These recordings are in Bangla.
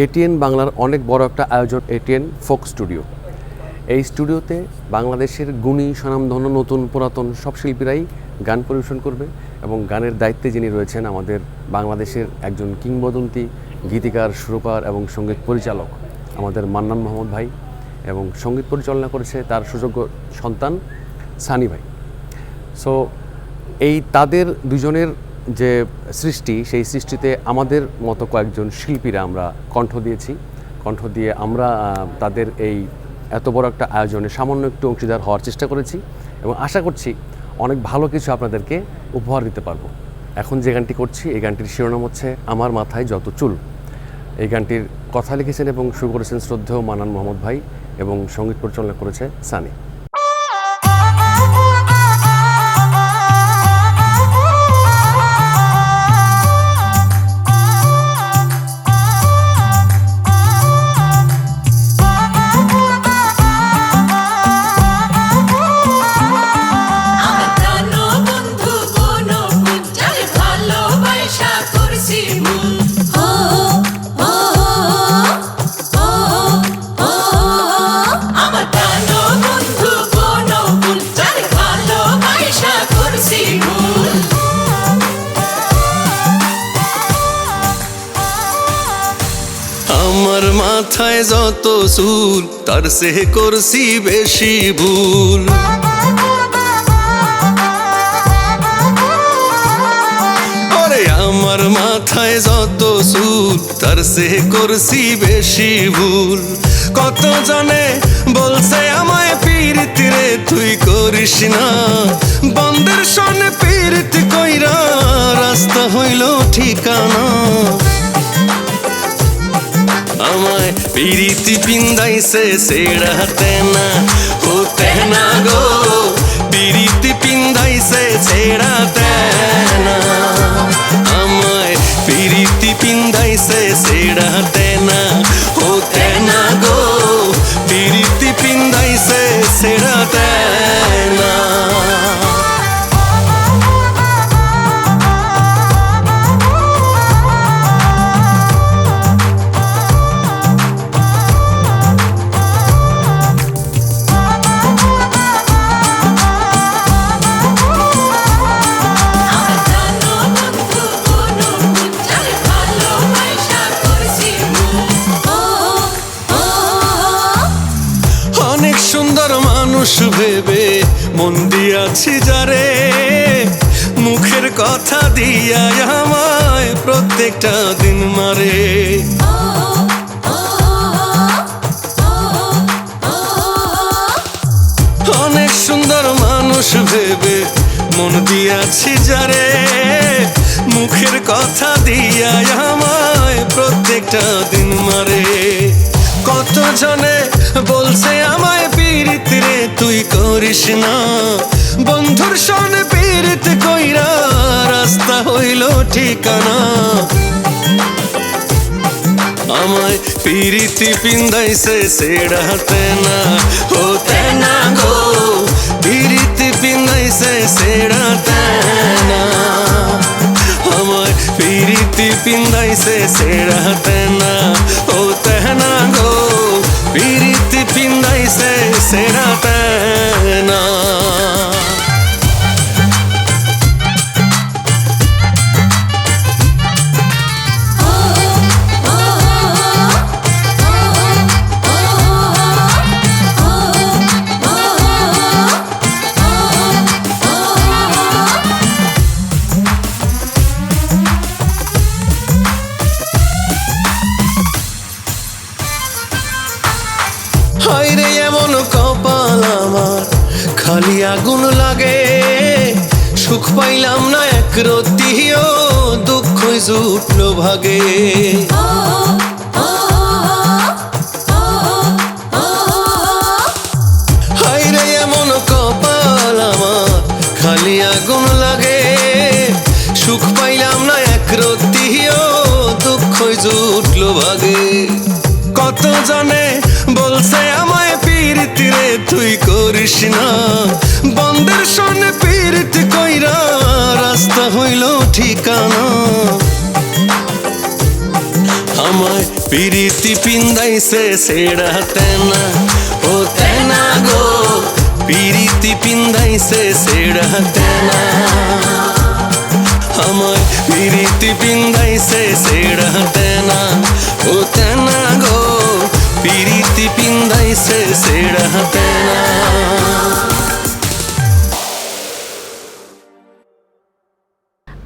এটিএন বাংলার অনেক বড় একটা আয়োজন, এটিএন ফোক স্টুডিও। এই স্টুডিওতে বাংলাদেশের গুণী স্বনামধন্য নতুন পুরাতন সব শিল্পীরাই গান পরিবেশন করবে এবং গানের দায়িত্বে যিনি রয়েছেন আমাদের বাংলাদেশের একজন কিংবদন্তি গীতিকার, সুরকার এবং সঙ্গীত পরিচালক আমাদের মান্নান মোহাম্মদ ভাই, এবং সঙ্গীত পরিচালনা করেছে তার সুযোগ্য সন্তান সানি ভাই। সো এই তাদের দুজনের যে সৃষ্টি, সেই সৃষ্টিতে আমাদের মতো কয়েকজন শিল্পীরা আমরা কণ্ঠ দিয়েছি। কণ্ঠ দিয়ে আমরা তাদের এই এত বড় একটা আয়োজনে সামান্য একটু অংশীদার হওয়ার চেষ্টা করেছি এবং আশা করছি অনেক ভালো কিছু আপনাদেরকে উপহার দিতে পারবো। এখন যে গানটি করছি, এই গানটির শিরোনাম হচ্ছে আমার মাথায় যত চুল। এই গানটির কথা লিখেছেন এবং সুর করেছেন শ্রদ্ধেয় মান্নান মোহাম্মদ ভাই এবং সঙ্গীত পরিচালনা করেছে সানি। আমার মাথায় যত চুল তার সে করছি বেশি ভুল। আরে আমার মাথায় যত চুল তার সে করছি বেশি ভুল। কত জনে বলছে আমায় পীড়িত রে তুই করিস না, বন্ধের সনে পীড়িত কইরা রাস্তা হইল ঠিকানা। আমায় পিরিতি পিন্দাইছে ছেড়াতে না, হতে না গো পিরিতি পিন্দাইছে ছেড়াতে না। আমায় পিরিতি পিন্দাইছে ছেড়াতে না, হতে না গো পিরিতি পিন্দাইছে ছেড়াতে না। সুন্দর মানুষ ভেবে মন দিয়াছি যারে, মুখের কথা দিয়া আমায় প্রত্যেকটা দিন মারে। অনেক সুন্দর মানুষ ভেবে মন দিয়াছি যারে, মুখের কথা দিয়া আমায় প্রত্যেকটা দিন মারে। কত জনে বলছে আমায় পীড়িত রে তুই করিস না, বন্ধুর সনে পীড়িত কইরা রাস্তা হইল ঠিকানা। আমায় পীড়িতি পিন্দাইছে ছেড়াতে না, হতে না গো পীড়িতি পিন্দাইছে ছেড়াতে না। আমায় পীড়িতি পিন্দাইছে ছেড়াতে না, হতে না গো পীড়িতি পিন্দাইছে ছেড়াতে না। হায়রে এমন কপাল আমার খালি আগুন লাগে, সুখ পাইলাম না এক রতিও দুঃখ জুটলো ভাগে। হায়রে এমন কপাল আমার খালি আগুন লাগে, সুখ পাইলাম না এক রতিও দুঃখ জুটলো ভাগে। কত জনে বলছে আমায় পীড়িত রে তুই করিস না, বন্ধের সনে পীড়িত কইরা রাস্তা হইল ঠিকানা। আমায় পিরিত পিন্দাইছে সেড়া তেনা ও তেনা গো পিরিতি পিন্দাইছে সেড়া তেনা আমায় পিরিতি পিন্দাইছে সেড়া তেনা ও তেনা গো পিরিতি পিন্দাইছে সেড়া তেনা।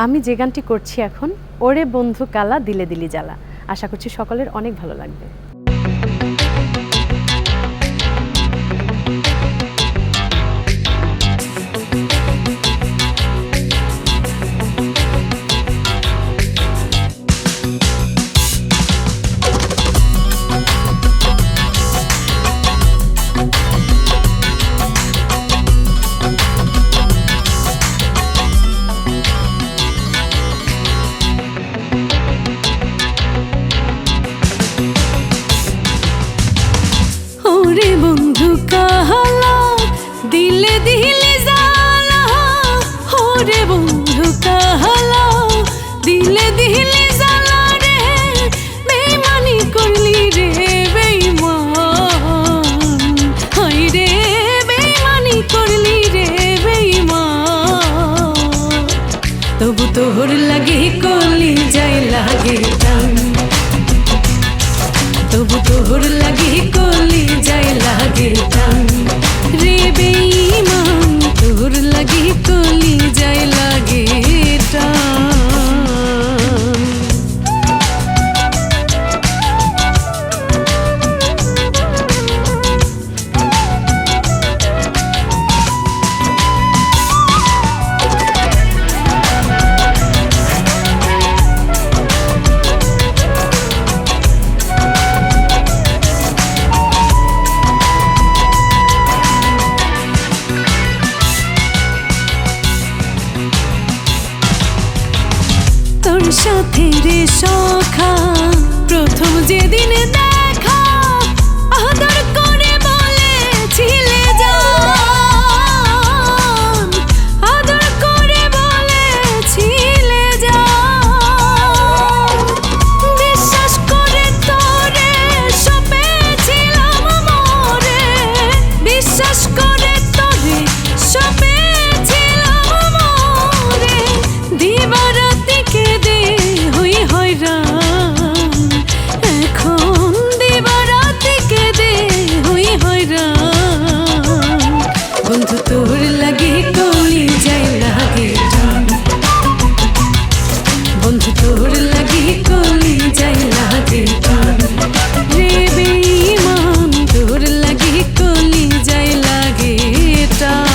আমি যে গানটি করছি এখন, ওরে বন্ধু কালা দিলে দিলি জ্বালা, আশা করছি সকলের অনেক ভালো লাগবে। ওরে বন্ধু কালা দিলে দিলে জ্বালা, ওরে বন্ধু কালা দিলে দিলে জ্বালা রে, বেইমানি করলি রে বেইমান, হায় রে বেইমানি করলি রে বেইমান, তবু তোর লাগে কলি যাই লাগে টান, তবু তোর লাগে কলি যাই লাগে টান রে বেঈমান, তোর লাগে কলি যাই লাগে টান। তোর সাথে রে সখা প্রথম যেদিন দেখা, আদর করে বলেছিলে জান, আদর করে বলেছিলে জান, বিশ্বাস করে তোরে সপেছিলাম মরে, বিশ্বাস করে তোরে সপেছিলাম মরে, দিবারাতি কেঁদে হই হয়রান, এখন দিবারাতি কেঁদে হই হয়রান, বন্ধু তোর লাগে কলি যাই লাগে টান, বন্ধু তোর লাগে কলি যাই লাগে টান রে বেঈমান, তোর লাগে কলি যাই লাগে টান।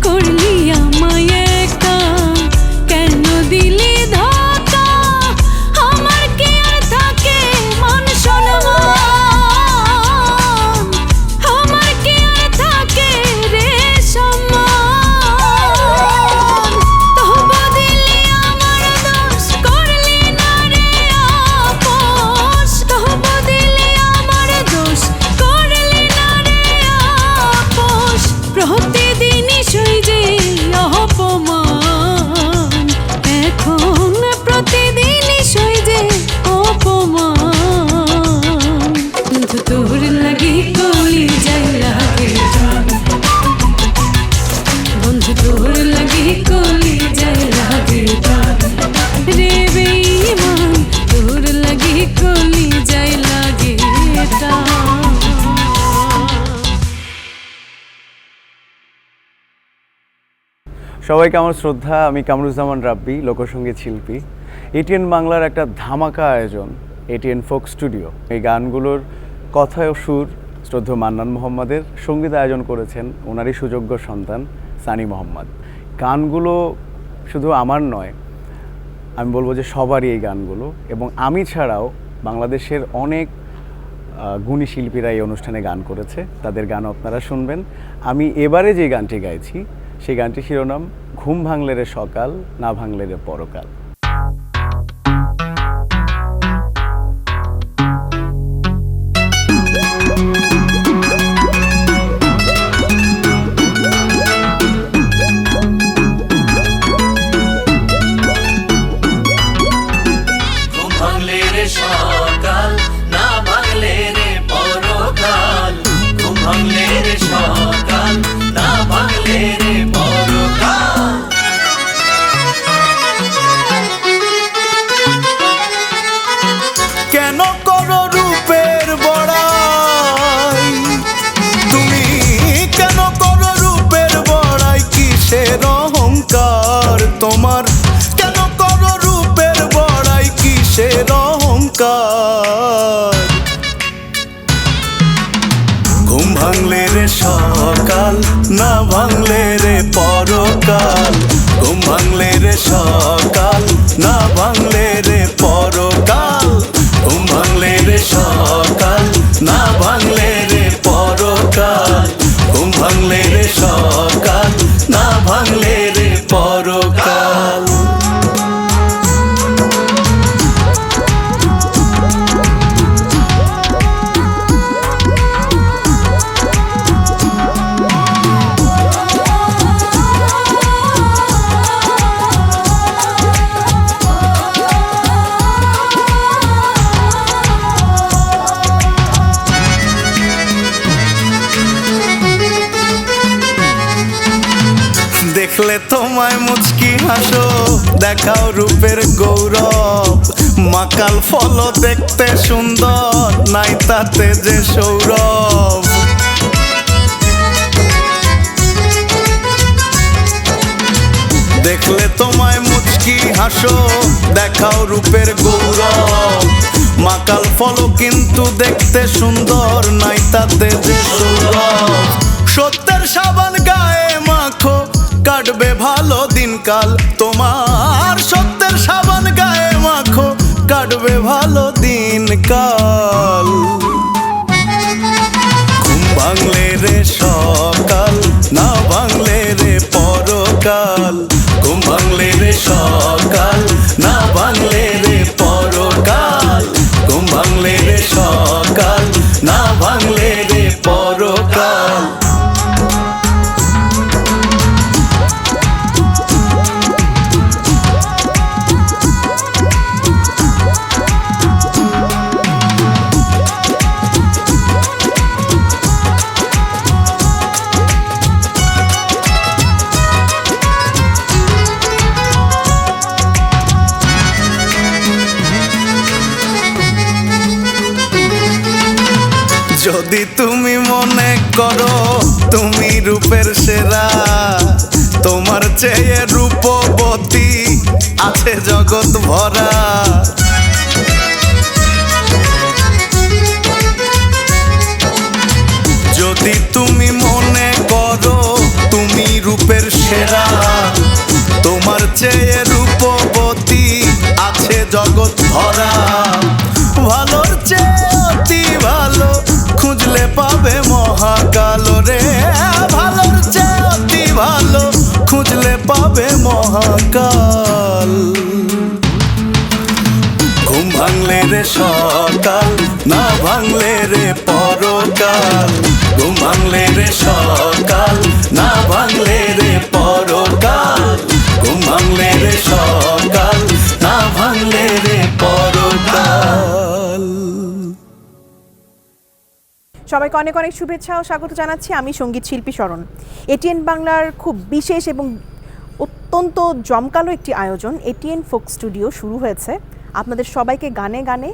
করলি আমায় একা, কেন দিলি ধোঁকা, আমার কি আর থাকে মান সম্মান, আমার কি আর থাকে রে সম্মান, তবু দিলি আমার দোষ করলি না রে আপোষ, তবু দিলি আমার দোষ করলি না রে আপোষ, প্রতিদিনই সই যে অপমান, এখন প্রতিদিনই সই যে অপমান, বন্ধু তোর লাগে কলি যাই লাগে টান, বন্ধু তোর লাগে কলি যাই লাগে টান রে বেঈমান, তোর লাগে কলি যাই লাগে টান। সবাইকে আমার শ্রদ্ধা, আমি কামরুজ্জামান রাব্বি, লোকসঙ্গীত শিল্পী। এটিএন বাংলার একটা ধামাকা আয়োজন এটিএন ফোক স্টুডিও। এই গানগুলোর কথা ও সুর শ্রদ্ধেয় মান্নান মোহাম্মদের, সঙ্গীত আয়োজন করেছেন ওনারই সুযোগ্য সন্তান সানি মোহাম্মদ। গানগুলো শুধু আমার নয়, আমি বলবো যে সবারই এই গানগুলো, এবং আমি ছাড়াও বাংলাদেশের অনেক গুণী শিল্পীরা এই অনুষ্ঠানে গান করেছে, তাদের গান আপনারা শুনবেন। আমি এবারে যে গানটি গাইছি সেই গানটির শিরোনাম ঘুম ভাঙলে রে সকাল, না ভাঙলে রে পরকাল। কেন করো রূপের বড়াই, তুমি কেন করো রূপের বড়াই, কিসের অহংকার তোমার, কেন করো রূপের বড়াই, কিসের অহংকার। ঘুম ভাঙলে রে সকাল, না ভাঙলে রে পরকাল, ঘুম ভাঙলে রে সকাল, না ভাঙলে রে পরকাল, ঘুম ভাঙলে রে সকাল, না ভাঙলে রে পরকাল, ঘুম ভাঙলে রে সকাল, না ভাঙলে রে পরকাল। দেখলে তোমায় মুচকি হাসো, দেখাও রূপের গৌরব, মাকাল ফল দেখতে সুন্দর, নাই তাতে যে সৌরভ। দেখলে তোমায় মুচকি হাসো, দেখাও রূপের গৌরব, মাকাল ফল কিন্তু দেখতে সুন্দর, নাই তাতে যে সৌরভ। সত্যের সাবান গায়ে মাখো, কাটবে ভালো দিনকাল তোমার, সত্যের সাবান গায়ে মাখো, কাটবে ভালো দিনকাল। ঘুম ভাঙলে রে সকাল, না ভাঙলে রে পরকাল, ঘুম ভাঙলে রে সকাল, না ভাঙলে রে পরকাল, ঘুম ভাঙলে রে সকাল, না ভাঙলে রে পরকাল। যদি তুমি মনে করো তুমি রূপের সেরা, তোমার চেয়ে রূপবতী আছে জগৎ ভরা। যদি তুমি মনে করো তুমি রূপের সেরা, তোমার চেয়ে রূপবতী আছে জগৎ ভরা। ভালোর চেয়ে অতি ভালো খুঁজলে পাবে মহাকাল রে, ভালোর চেয়ে অতি ভালো খুঁজলে পাবে মহাকাল। ঘুম ভাঙলে রে সকাল, না ভাঙলে রে পরকাল, ঘুম ভাঙলে রে সকাল, না ভাঙলে রে পরকাল, ঘুম ভাঙলে রে সকাল, না ভাঙলে রে পরকাল। সবাইকে অনেক অনেক শুভেচ্ছা ও স্বাগত জানাচ্ছি। আমি সঙ্গীত শিল্পী শরণ। এটিএন বাংলার খুব বিশেষ এবং অত্যন্ত জমকালো একটি আয়োজন এটিএন ফোক স্টুডিও শুরু হয়েছে আপনাদের সবাইকে গানে গানে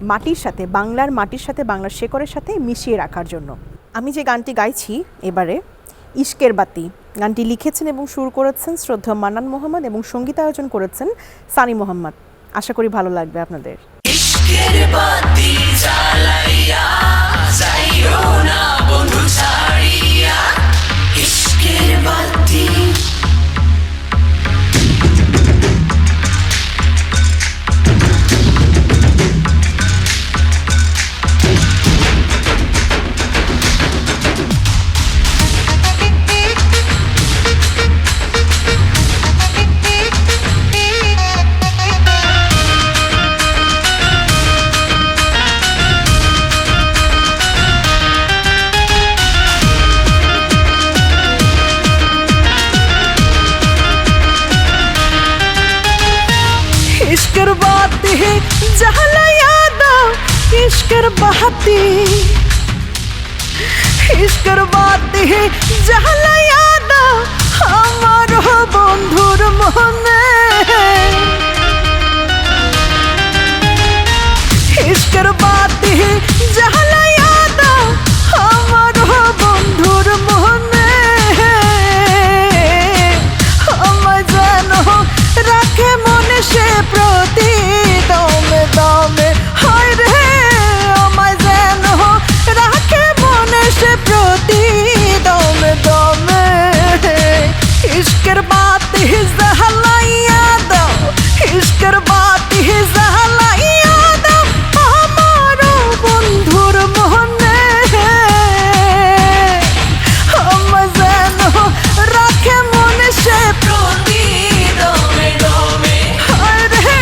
মাটির সাথে, বাংলার মাটির সাথে, বাংলার শেকড়ের সাথে মিশিয়ে রাখার জন্য। আমি যে গানটি গাইছি এবারে ইশকের বাতি, গানটি লিখেছেন এবং সুর করেছেন শ্রদ্ধেয় মান্নান মোহাম্মদ এবং সঙ্গীতায়োজন করেছেন সানি মোহাম্মদ। আশা করি ভালো লাগবে আপনাদের। ইশকের বাতি জ্বালাইয়া যাইও না বন্ধু ছাড়িয়া, ইশকের বাতি। इश्कर बाती जहला याद इश्कर बाती इश्कर बाती जहला याद আমার বন্ধুর মনে इश्कर बाती जहला याद আমার বন্ধুর মনে আমায় যেন রাখে মনে সে প্রতি দমে দমে হায় রে আমায় যেন রাখে মনে সে প্রতি দমে দমে इश्कर बाती जहलाइया दो इश्कर बाती जहलाइया दो हमारो बंधुर मोहने हम जेनो राखे मन से प्रति दमे दमे हाय रे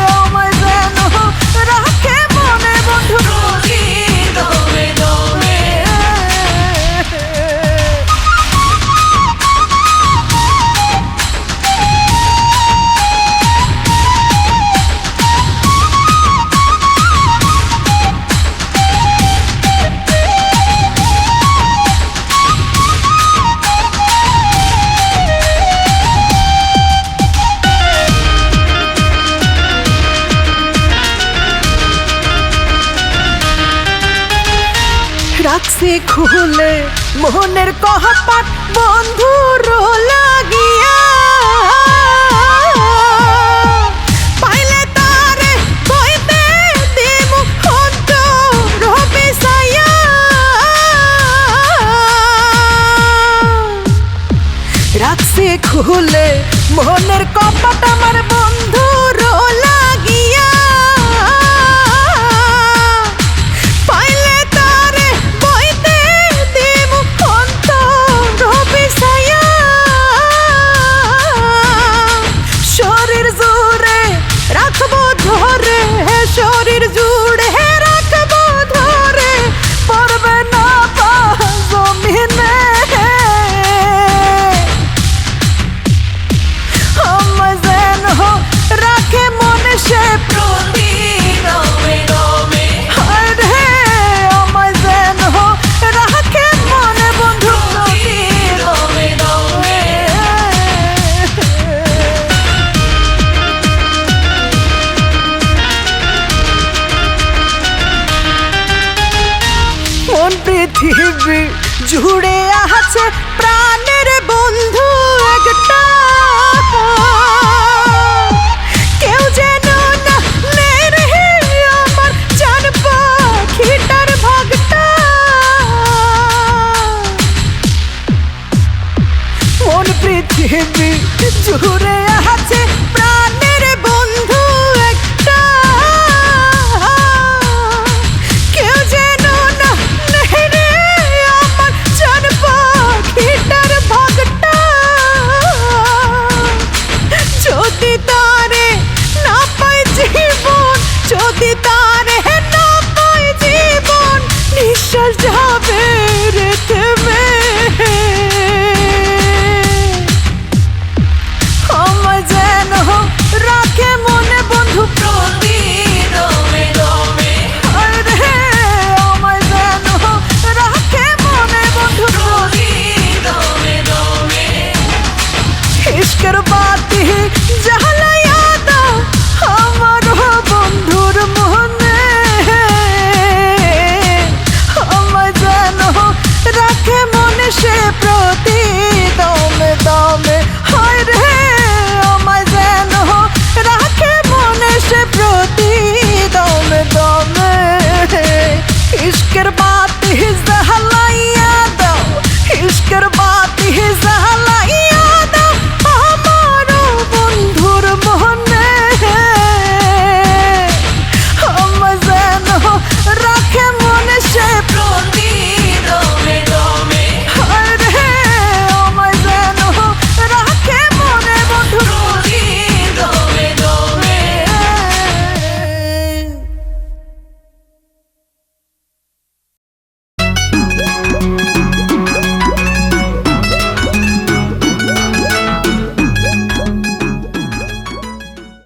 हम जेनो राखे मने बंधु प्रति दमे दमे রাখছে খুলে মোহনের কহপাত বন্ধুর লাগিয়া পাইলে তারে কইতে দিমু অন্তর বিছাইয়া রাখছে খুলে মোহনের কপাট আমার বন্ধুর লাগিয়া পাইলে তারে বইতে দিমু অন্তর বিছাইয়া শরীর জুড়ে রাখবো ধরে শরীর জুড়ে রাখবো ধরে পড়বে না পা জমিনে আমায় যেন রাখে মনে সে প্রতি দমে দমে হায় রে আমায় যেন রাখে মনে বন্ধু প্রতি দমে দমে মন পৃথিবী জুড়ে আছে প্রাণের বন্ধু একটা কেউ যেন না নেই রে আমার জান পাখিটার ভাগটা মন পৃথিবী জুড়ে আছে প্রাণ